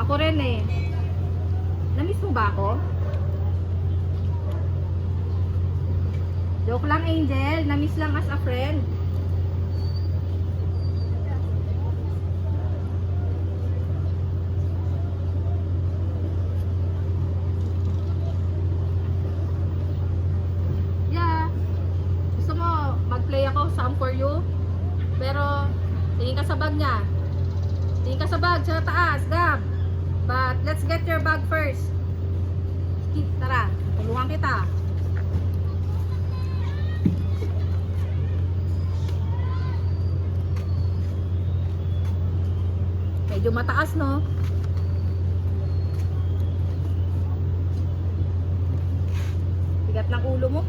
Ako rin eh. Namiss mo ba ako? Joke lang, Angel. Namiss lang as a friend. Yeah. Gusto mo mag-play ako, Song for You? Pero, tingin ka sa bag niya. Tingin ka sa bag, sa taas, Gab. But, let's get your bag first. Tara, tulungan kita. Medyo mataas, no? Bigat ng ulo mo.